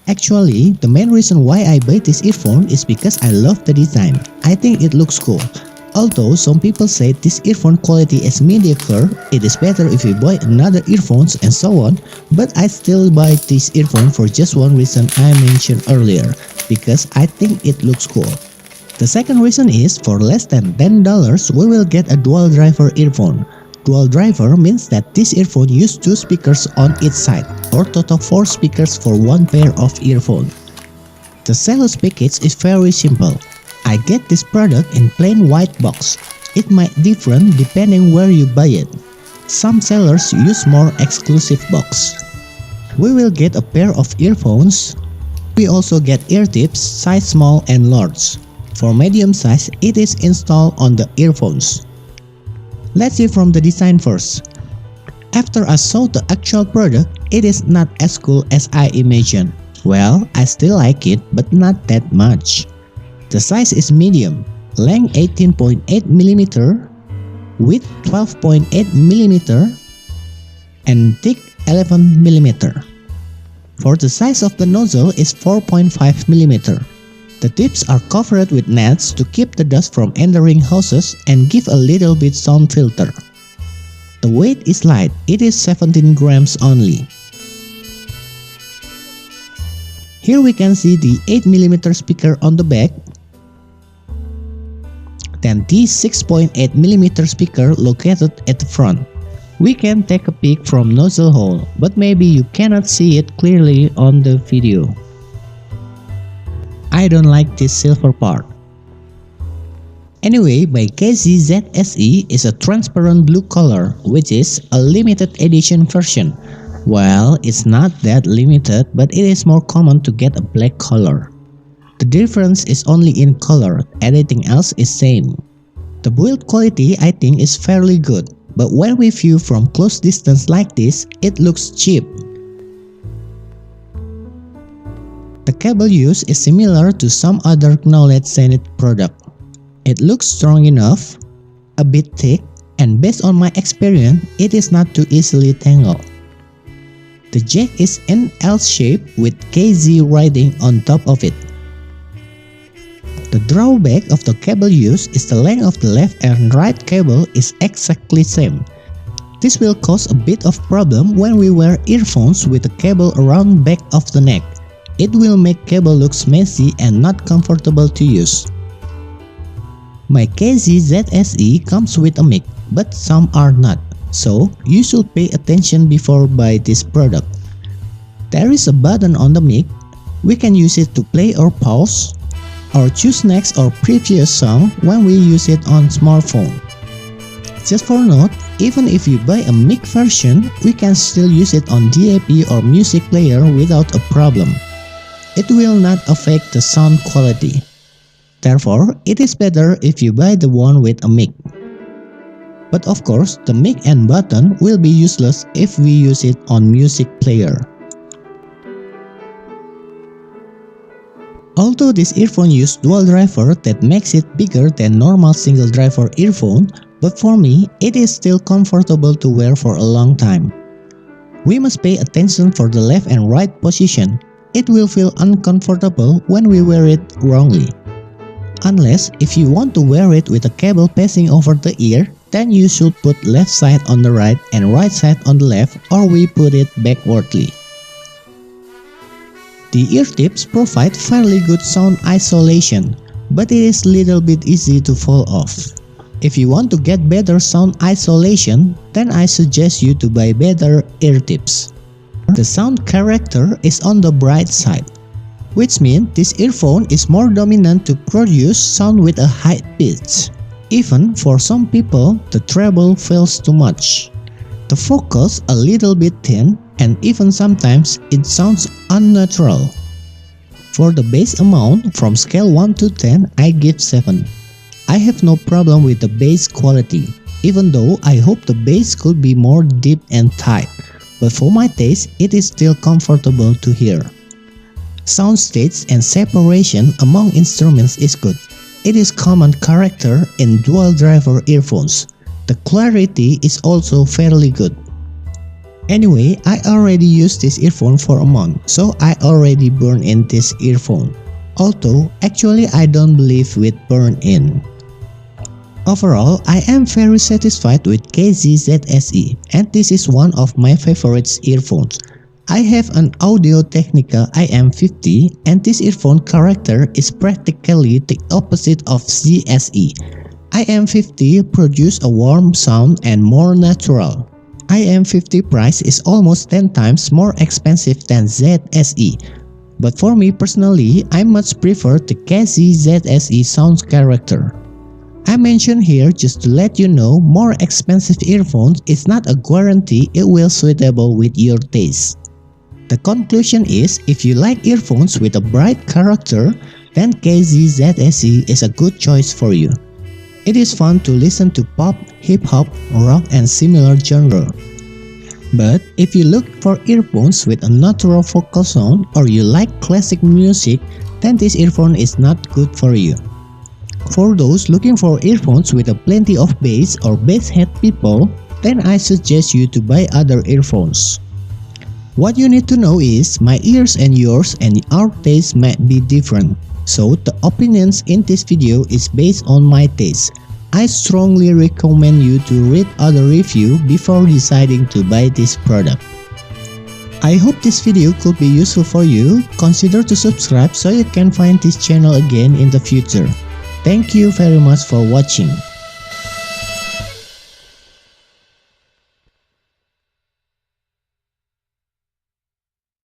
Actually, the main reason why I buy this earphone is because I love the design. I think it looks cool. Although some people say this earphone quality is mediocre, it is better if you buy another earphones and so on, but I still buy this earphone for just one reason I mentioned earlier, because I think it looks cool. The second reason is for less than $10 we will get a dual driver earphone. Dual driver means that this earphone uses 2 speakers on each side, or total 4 speakers for one pair of earphones. The sales package is very simple. I get this product in plain white box. It might differ depending where you buy it. Some sellers use more exclusive box. We will get a pair of earphones. We also get ear tips size small and large. For medium size, it is installed on the earphones. Let's see from the design first. After I saw the actual product, it is not as cool as I imagined. Well, I still like it, but not that much. The size is medium, length 18.8mm, width 12.8mm, and thick 11mm. For the size of the nozzle is 4.5mm. The tips are covered with nets to keep the dust from entering houses and give a little bit sound filter. The weight is light, it is 17 grams only. Here we can see the 8mm speaker on the back, then the 6.8mm speaker located at the front. We can take a peek from nozzle hole, but maybe you cannot see it clearly on the video. I don't like this silver part. Anyway, my KZ ZSE is a transparent blue color, which is a limited edition version. Well, it's not that limited, but it is more common to get a black color. The difference is only in color, everything else is same. The build quality I think is fairly good, but when we view from close distance like this, it looks cheap. The cable used is similar to some other knowledge Zenith product. It looks strong enough, a bit thick, and based on my experience, it is not too easily tangled. The jack is in L shape with KZ writing on top of it. The drawback of the cable used is the length of the left and right cable is exactly same. This will cause a bit of problem when we wear earphones with the cable around back of the neck. It will make cable looks messy and not comfortable to use. My KZ ZSE comes with a mic, but some are not, so you should pay attention before buy this product. There is a button on the mic. We can use it to play or pause, or choose next or previous song when we use it on smartphone. Just for note, even if you buy a mic version, we can still use it on DAP or music player without a problem. It will not affect the sound quality. Therefore, it is better if you buy the one with a mic. But of course, the mic and button will be useless if we use it on music player. Although this earphone uses dual driver that makes it bigger than normal single driver earphone, but for me, it is still comfortable to wear for a long time. We must pay attention for the left and right position. It will feel uncomfortable when we wear it wrongly. Unless if you want to wear it with a cable passing over the ear, then you should put left side on the right and right side on the left, or we put it backwardly. The ear tips provide fairly good sound isolation, but it is little bit easy to fall off. If you want to get better sound isolation, then I suggest you to buy better ear tips. The sound character is on the bright side, which means this earphone is more dominant to produce sound with a high pitch. Even for some people, the treble feels too much. The focus a little bit thin, and even sometimes it sounds unnatural. For the bass amount, from scale 1 to 10, I give 7. I have no problem with the bass quality, even though I hope the bass could be more deep and tight, but for my taste, it is still comfortable to hear. Sound stage and separation among instruments is good. It is common character in dual driver earphones. The clarity is also fairly good. Anyway, I already used this earphone for a month, so I already burned in this earphone. Although, actually I don't believe with burn in. Overall, I am very satisfied with ZSE, and this is one of my favorite earphones. I have an Audio Technica IM50, and this earphone character is practically the opposite of ZSE. IM50 produce a warm sound and more natural. IM50 price is almost 10 times more expensive than ZSE. But for me personally, I much prefer the ZSE sound character. I mention here just to let you know more expensive earphones is not a guarantee it will suitable with your taste. The conclusion is if you like earphones with a bright character, then ZSE is a good choice for you. It is fun to listen to pop, hip-hop, rock and similar genre. But if you look for earphones with a natural vocal sound or you like classic music, then this earphone is not good for you. For those looking for earphones with a plenty of bass or bass head people, then I suggest you to buy other earphones. What you need to know is my ears and yours and our taste might be different. So the opinions in this video is based on my taste. I strongly recommend you to read other review before deciding to buy this product. I hope this video could be useful for you. Consider to subscribe so you can find this channel again in the future. Thank you very much for watching.